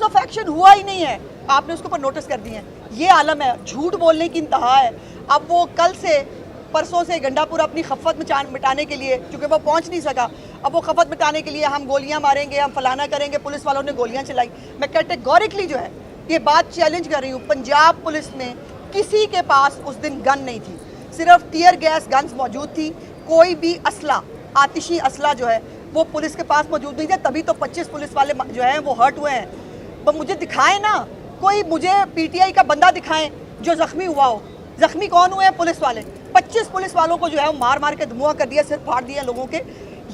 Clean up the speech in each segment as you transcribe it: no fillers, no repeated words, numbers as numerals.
Cause of action हुआ ही नहीं है, आपने उसके ऊपर नोटिस कर दिए हैं। ये आलम है, झूठ बोलने की इंतहा है। अब वो कल से परसों से गंडापुर अपनी खफत मिटाने के लिए, चूँकि वो पहुँच नहीं सका, अब वो खफत मिटाने के लिए हम गोलियाँ मारेंगे, हम फलाना करेंगे, पुलिस वालों ने गोलियाँ चलाई। मैं कैटेगोरिकली जो है ये बात चैलेंज कर रही हूँ, पंजाब पुलिस में किसी के पास उस दिन गन नहीं थी, सिर्फ टीयर गैस गन्स मौजूद थी। कोई भी असला, आतिशी असला जो है वो पुलिस के पास मौजूद नहीं था, तभी तो 25 पुलिस वाले जो हैं वो हर्ट हुए हैं। तो मुझे दिखाएं ना, कोई मुझे पीटीआई का बंदा दिखाएं जो ज़ख्मी हुआ हो। ज़ख्मी कौन हुए हैं? पुलिस वाले। 25 पुलिस वालों को जो है वो मार मार के धुआं कर दिया, सिर फाड़ दिया लोगों के।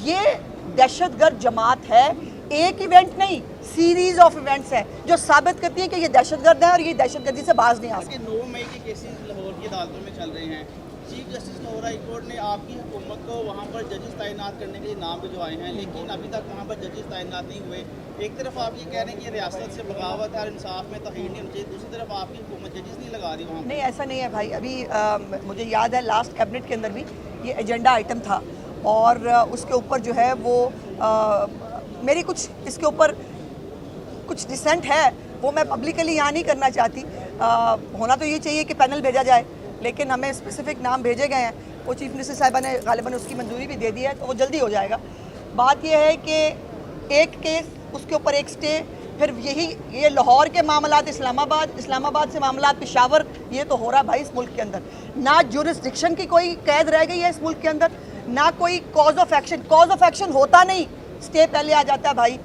ये दहशतगर्द जमात है, एक इवेंट नहीं, सीरीज ऑफ इवेंट्स है जो साबित करती है कि ये दहशतगर्द है और ये दहशतगर्दी से बाज नहीं आ सकते। 9 मई के केसेस लाहौर की अदालतों में चल रहे हैं। Chief justice Lahore high court ने आपकी हुकूमत को वहाँ पर जजेस तैनात करने के लिए नाम भिजवाए हैं, लेकिन अभी तक वहाँ पर जजेस तैनात नहीं हुए। एक तरफ आप ये कह रहे हैं कि रियासत से बगावत है और इंसाफ में तहीर नहीं होनी चाहिए, दूसरी तरफ आपकी हुकूमत जजेस नहीं लगा रही वहाँ पर। नहीं, ऐसा नहीं है भाई। अभी मुझे याद है लास्ट कैबिनेट के अंदर भी ये एजेंडा आइटम था और उसके ऊपर जो है वो मेरी कुछ इसके ऊपर कुछ डिसेंट है, वो मैं पब्लिकली यहाँ नहीं करना चाहती। होना तो ये चाहिए कि पैनल भेजा जाए, लेकिन हमें स्पेसिफिक नाम भेजे गए हैं, वो चीफ मिनिस्टर साहिबा ने गालिबन उसकी मंजूरी भी दे दी है, तो वो जल्दी हो जाएगा। बात ये है कि एक केस, उसके ऊपर एक स्टे, फिर ये लाहौर के मामलात इस्लामाबाद से मामलात पेशावर, ये तो हो रहा है भाई इस मुल्क के अंदर। ना जुरिस्डिक्शन की कोई कैद रह गई है इस मुल्क के अंदर, ना कोई कॉज ऑफ एक्शन होता नहीं, स्टे पहले आ जाता है भाई।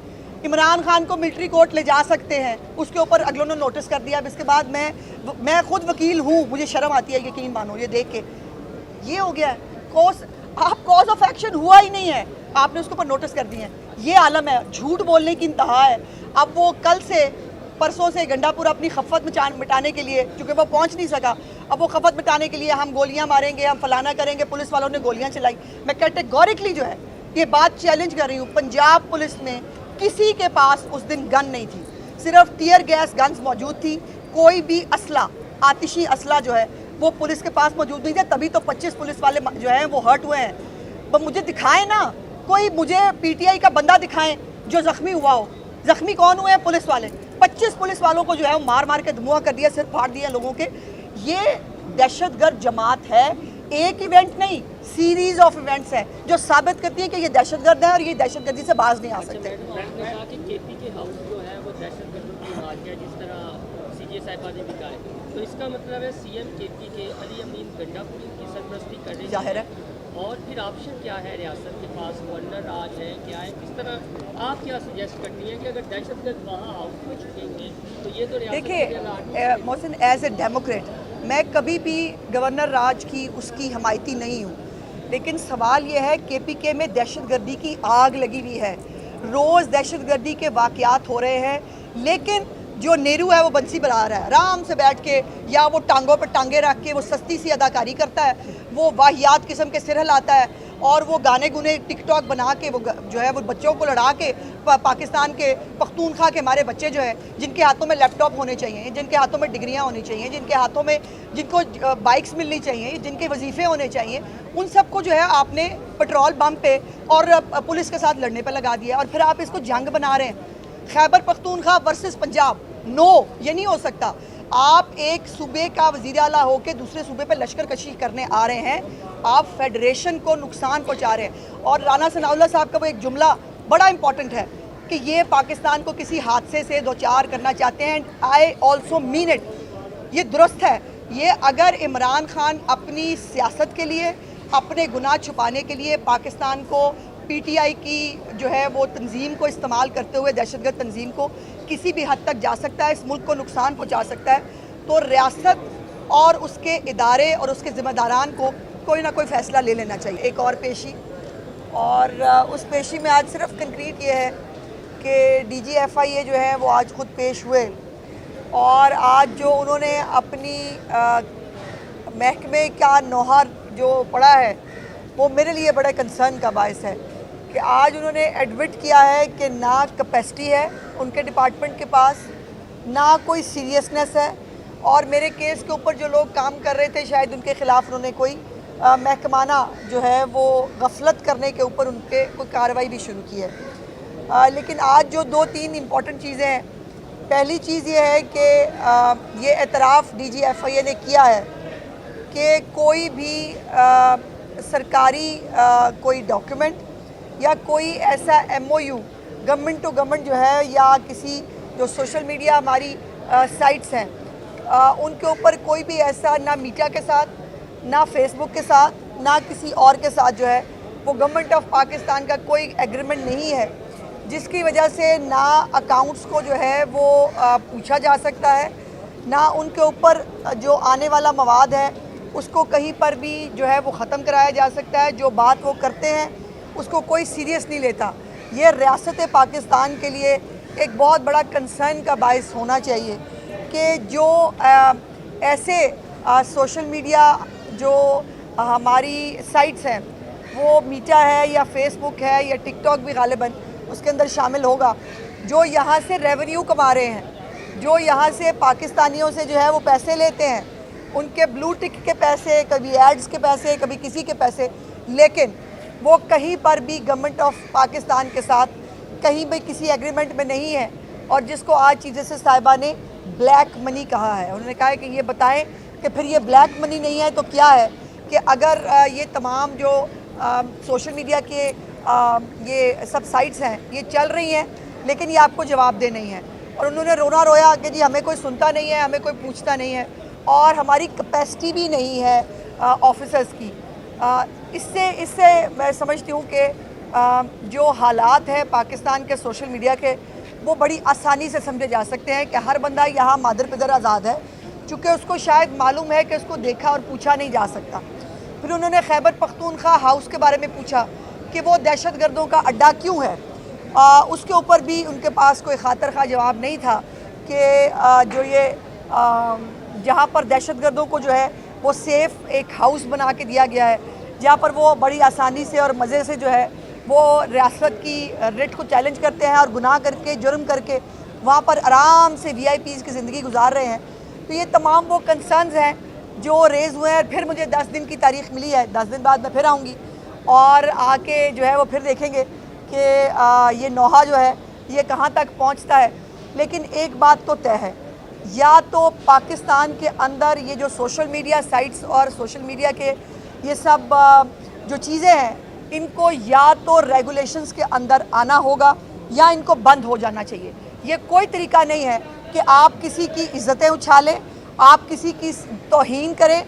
इमरान खान को मिलिट्री कोर्ट ले जा सकते हैं, उसके ऊपर अगलों ने नोटिस कर दिया। अब इसके बाद मैं खुद वकील हूँ, मुझे शर्म आती है, यकीन मानो, ये देख के ये हो गया है। कॉज ऑफ एक्शन हुआ ही नहीं है, आपने उसके ऊपर नोटिस कर दिए हैं। ये आलम है, झूठ बोलने की इंतहा है। अब वो कल से परसों से गंडापुर अपनी खफत मिटाने के लिए, चूँकि वो पहुँच नहीं सका, अब वो खफत मिटाने के लिए हम गोलियाँ मारेंगे, हम फलाना करेंगे, पुलिस वालों ने गोलियाँ चलाई। मैं कैटेगोरिकली जो है ये बात चैलेंज कर रही हूँ, पंजाब पुलिस में किसी के पास उस दिन गन नहीं थी, सिर्फ टीयर गैस गन्स मौजूद थी। कोई भी असला, आतिशी असला जो है वो पुलिस के पास मौजूद नहीं था, तभी तो 25 पुलिस वाले जो हैं वो हर्ट हुए हैं। तो मुझे दिखाएं ना, कोई मुझे पीटीआई का बंदा दिखाएं जो ज़ख्मी हुआ हो। ज़ख्मी कौन हुए हैं? पुलिस वाले। 25 पुलिस वालों को जो है वो मार मार के धुआं कर दिया, सिर फाड़ दिया लोगों के। ये दहशतगर्द जमात है, एक इवेंट नहीं, सीरीज ऑफ इवेंट्स है जो साबित करती है कि ये दहशतगर्द है और ये दहशतगर्दी से बाज नहीं आ सकते। केपी के हाउस जो है वो दहशतगर्दों की आवाज़ है, जिस तरह सीजे साहिबा ने भी कहा है, तो इसका मतलब है सीएम केपी के अली अमीन गंडापुरी की सरपरस्ती कर रहे हैं, जाहिर है। और फिर ऑप्शन क्या है रियासत के पास? गवर्नर राज है, क्या है, किस तरह आप क्या सजेस्ट करती हैं कि अगर दहशतगर्द वहाँ हाउस में छुपेंगे तो ये तो देखिए मोहसिन, एज ए डेमोक्रेट मैं कभी भी गवर्नर राज की उसकी हमायती नहीं हूँ, लेकिन सवाल ये है केपीके में दहशतगर्दी की आग लगी हुई है, रोज़ दहशतगर्दी के वाक़यात हो रहे हैं, लेकिन जो नेहरू है वो बंसी बजा रहा है आराम से बैठ के, या वो टांगों पर टांगे रख के वो सस्ती सी अदाकारी करता है, वो वाहियात किस्म के सिर हिलाता है, और वो गाने गुने टिकटॉक बना के वो जो है वो बच्चों को लड़ा के पाकिस्तान के पख्तूनख्वा के हमारे बच्चे जो हैं, जिनके हाथों में लैपटॉप होने चाहिए, जिनके हाथों में डिग्रियां होनी चाहिए, जिनके हाथों में जिनको बाइक्स मिलनी चाहिए, जिनके वजीफ़े होने चाहिए, उन सबको जो है आपने पेट्रोल पंप पे और पुलिस के साथ लड़ने पर लगा दिया, और फिर आप इसको जंग बना रहे हैं। खैबर पख्तूनख्वा वर्सेस पंजाब, नो, ये नहीं हो सकता। आप एक सूबे का वज़ीर आला हो के दूसरे सूबे पे लश्कर कशी करने आ रहे हैं, आप फेडरेशन को नुकसान पहुंचा रहे हैं। और राना सनाउल्लाह साहब का वो एक जुमला बड़ा इंपॉर्टेंट है कि ये पाकिस्तान को किसी हादसे से दो चार करना चाहते हैं, and I also mean it, ये दुरुस्त है। ये अगर इमरान खान अपनी सियासत के लिए, अपने गुनाह छुपाने के लिए पाकिस्तान को, पीटीआई की जो है वो तंजीम को इस्तेमाल करते हुए, दहशतगर्द तंजीम को किसी भी हद तक जा सकता है, इस मुल्क को नुकसान पहुंचा सकता है, तो रियासत और उसके इदारे और उसके ज़िम्मेदारान को कोई ना कोई फ़ैसला ले लेना चाहिए। एक और पेशी, और उस पेशी में आज सिर्फ कंक्रीट ये है कि DGFIA जो है वो आज ख़ुद पेश हुए, और आज जो उन्होंने अपनी महकमे का नौहर जो पड़ा है वो मेरे लिए बड़े कंसर्न का बायस है कि आज उन्होंने एडमिट किया है कि ना कैपेसिटी है उनके डिपार्टमेंट के पास, ना कोई सीरियसनेस है, और मेरे केस के ऊपर जो लोग काम कर रहे थे शायद उनके ख़िलाफ़ उन्होंने कोई महकमाना जो है वो गफलत करने के ऊपर उनके कोई कार्रवाई भी शुरू की है। लेकिन आज जो 2-3 इम्पॉर्टेंट चीज़ें हैं, پہلی چیز یہ ہے کہ یہ اعتراف DGFIA نے کیا ہے کہ کوئی بھی سرکاری کوئی ڈاکیومنٹ یا کوئی ایسا MOU گورنمنٹ ٹو گورنمنٹ جو ہے یا کسی جو سوشل میڈیا ہماری سائٹس ہیں ان کے اوپر کوئی بھی ایسا نہ میڈیا کے ساتھ نہ فیس بک کے ساتھ نہ کسی اور کے ساتھ جو ہے وہ گورنمنٹ آف پاکستان کا کوئی ایگریمنٹ نہیں ہے، جس کی وجہ سے نہ اکاؤنٹس کو جو ہے وہ پوچھا جا سکتا ہے، نہ ان کے اوپر جو آنے والا مواد ہے اس کو کہیں پر بھی جو ہے وہ ختم کرایا جا سکتا ہے۔ جو بات وہ کرتے ہیں اس کو کوئی سیریس نہیں لیتا۔ یہ ریاست پاکستان کے لیے ایک بہت بڑا کنسرن کا باعث ہونا چاہیے کہ جو ایسے سوشل میڈیا جو ہماری سائٹس ہیں، وہ میٹا ہے یا فیس بک ہے یا ٹک ٹاک بھی غالباً اس کے اندر شامل ہوگا، جو یہاں سے ریونیو کما رہے ہیں، جو یہاں سے پاکستانیوں سے جو ہے وہ پیسے لیتے ہیں، ان کے بلو ٹک کے پیسے، کبھی ایڈز کے پیسے، کبھی کسی کے پیسے، لیکن وہ کہیں پر بھی گورنمنٹ آف پاکستان کے ساتھ کہیں بھی کسی ایگریمنٹ میں نہیں ہے۔ اور جس کو آج چیف جسٹس صاحبہ نے بلیک منی کہا ہے، انہوں نے کہا ہے کہ یہ بتائیں کہ پھر یہ بلیک منی نہیں ہے تو کیا ہے، کہ اگر یہ تمام جو سوشل میڈیا کے یہ سب سائٹس ہیں یہ چل رہی ہیں لیکن یہ آپ کو جواب دہ نہیں ہے، اور انہوں نے رونا رویا کہ جی ہمیں کوئی سنتا نہیں ہے، ہمیں کوئی پوچھتا نہیں ہے، اور ہماری کیپیسٹی بھی نہیں ہے آفیسرز کی۔ اس سے میں سمجھتی ہوں کہ جو حالات ہیں پاکستان کے سوشل میڈیا کے، وہ بڑی آسانی سے سمجھے جا سکتے ہیں کہ ہر بندہ یہاں مادر پدر آزاد ہے، چونکہ اس کو شاید معلوم ہے کہ اس کو دیکھا اور پوچھا نہیں جا سکتا۔ پھر انہوں نے خیبر پختونخوا ہاؤس کے بارے میں پوچھا کہ وہ دہشت گردوں کا اڈا کیوں ہے، اس کے اوپر بھی ان کے پاس کوئی خاطر خواہ جواب نہیں تھا کہ جو یہ جہاں پر دہشت گردوں کو جو ہے وہ سیف ایک ہاؤس بنا کے دیا گیا ہے، جہاں پر وہ بڑی آسانی سے اور مزے سے جو ہے وہ ریاست کی ریٹ کو چیلنج کرتے ہیں اور گناہ کر کے، جرم کر کے وہاں پر آرام سے VIPs کی زندگی گزار رہے ہیں۔ تو یہ تمام وہ کنسرنز ہیں جو ریز ہوئے ہیں۔ پھر مجھے 10 دن کی تاریخ ملی ہے، 10 دن بعد میں پھر آؤں گی اور آ کے جو ہے وہ پھر دیکھیں گے کہ یہ نوحہ جو ہے یہ کہاں تک پہنچتا ہے۔ لیکن ایک بات تو طے ہے، یا تو پاکستان کے اندر یہ جو سوشل میڈیا سائٹس اور سوشل میڈیا کے یہ سب جو چیزیں ہیں، ان کو یا تو ریگولیشنز کے اندر آنا ہوگا یا ان کو بند ہو جانا چاہیے۔ یہ کوئی طریقہ نہیں ہے کہ آپ کسی کی عزتیں اچھالیں، آپ کسی کی توہین کریں،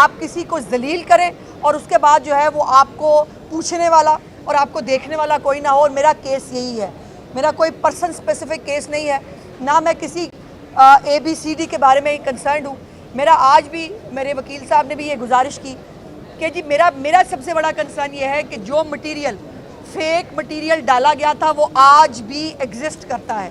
آپ کسی کو ذلیل کریں اور اس کے بعد جو ہے وہ آپ کو پوچھنے والا اور آپ کو دیکھنے والا کوئی نہ ہو۔ اور میرا کیس یہی ہے، میرا کوئی پرسن اسپیسیفک کیس نہیں ہے، نہ میں کسی ABCD کے بارے میں کنسرنڈ ہوں۔ میرا آج بھی میرے وکیل صاحب نے بھی یہ گزارش کی کہ جی میرا سب سے بڑا کنسرن یہ ہے کہ جو مٹیریل فیک مٹیریل ڈالا گیا تھا وہ آج بھی ایگزسٹ کرتا ہے۔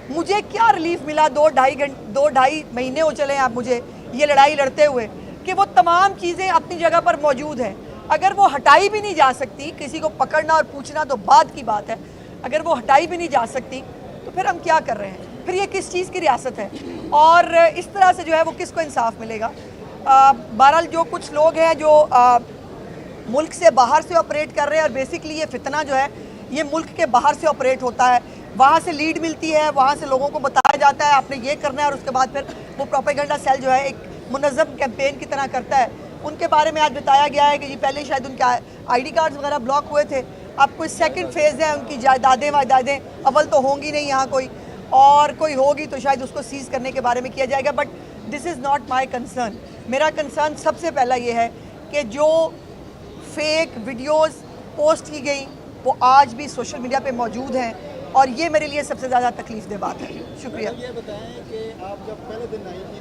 مجھے کیا ریلیف ملا 2-2.5 مہینے ہو چلے ہیں آپ مجھے یہ لڑائی لڑتے ہوئے، کہ وہ تمام چیزیں اپنی جگہ پر موجود ہیں۔ اگر وہ ہٹائی بھی نہیں جا سکتی، کسی کو پکڑنا اور پوچھنا تو بعد کی بات ہے، اگر وہ ہٹائی بھی نہیں جا سکتی تو پھر ہم کیا کر رہے ہیں؟ پھر یہ کس چیز کی ریاست ہے؟ اور اس طرح سے جو ہے وہ کس کو انصاف ملے گا؟ بہرحال جو کچھ لوگ ہیں جو ملک سے باہر سے آپریٹ کر رہے ہیں، اور بیسکلی یہ فتنہ جو ہے یہ ملک کے باہر سے آپریٹ ہوتا ہے، وہاں سے لیڈ ملتی ہے، وہاں سے لوگوں کو بتایا جاتا ہے آپ نے یہ کرنا ہے، اور اس کے بعد پھر وہ پروپیگنڈا سیل جو ہے ایک منظم کیمپین کی طرح کرتا ہے۔ ان کے بارے میں آج بتایا گیا ہے کہ جی پہلے شاید ان کے ID کارڈز وغیرہ بلاک ہوئے تھے، اب کوئی سیکنڈ فیز ہے، ان کی جائیدادیں وائدادیں اول تو ہوں گی نہیں یہاں کوئی، اور کوئی ہوگی تو شاید اس کو سیز کرنے کے بارے میں کیا جائے گا۔ But this is not my concern. میرا کنسرن سب سے پہلا یہ ہے کہ جو فیک ویڈیوز پوسٹ کی گئی وہ آج بھی سوشل میڈیا پہ موجود ہیں، اور یہ میرے لیے سب سے زیادہ تکلیف دہ بات ہے۔ شکریہ۔ یہ بتائیں کہ آپ جب پہلے دن آئی تھی